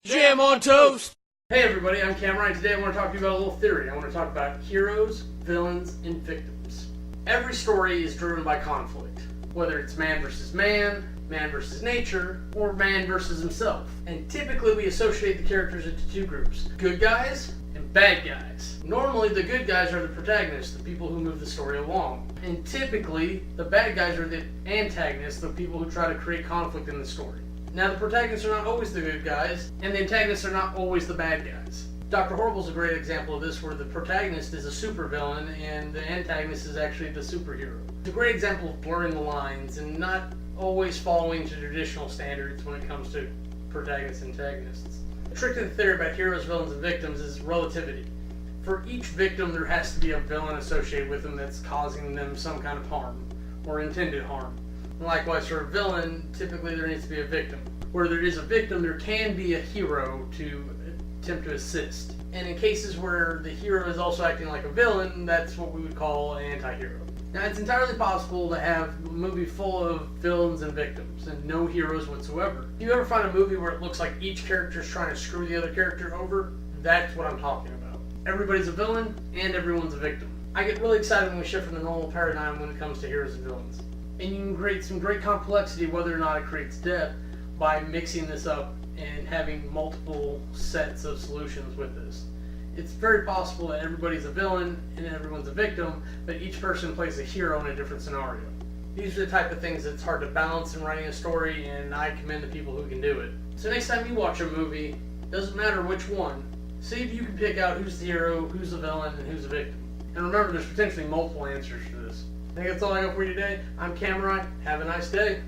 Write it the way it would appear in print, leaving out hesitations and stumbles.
Jam on toast! Hey everybody, I'm Cameron, and today I want to talk to you about a little theory. I want to talk about heroes, villains, and victims. Every story is driven by conflict, whether it's man versus man versus nature, or man versus himself. And typically we associate the characters into two groups, good guys and bad guys. Normally the good guys are the protagonists, the people who move the story along. And typically the bad guys are the antagonists, the people who try to create conflict in the story. Now, the protagonists are not always the good guys, and the antagonists are not always the bad guys. Dr. Horrible's a great example of this, where the protagonist is a supervillain and the antagonist is actually the superhero. It's a great example of blurring the lines and not always following to traditional standards when it comes to protagonists and antagonists. The trick to the theory about heroes, villains, and victims is relativity. For each victim, there has to be a villain associated with them that's causing them some kind of harm, or intended harm. Likewise, for a villain, typically there needs to be a victim. Where there is a victim, there can be a hero to attempt to assist. And in cases where the hero is also acting like a villain, that's what we would call an anti-hero. Now, it's entirely possible to have a movie full of villains and victims, and no heroes whatsoever. If you ever find a movie where it looks like each character is trying to screw the other character over, that's what I'm talking about. Everybody's a villain, and everyone's a victim. I get really excited when we shift from the normal paradigm when it comes to heroes and villains. And you can create some great complexity, whether or not it creates depth, by mixing this up and having multiple sets of solutions with this. It's very possible that everybody's a villain and everyone's a victim, but each person plays a hero in a different scenario. These are the type of things that's hard to balance in writing a story, and I commend the people who can do it. So next time you watch a movie, doesn't matter which one, see if you can pick out who's the hero, who's the villain, and who's the victim. And remember, there's potentially multiple answers to this. I think that's all I got for you today. I'm Cameron. Have a nice day.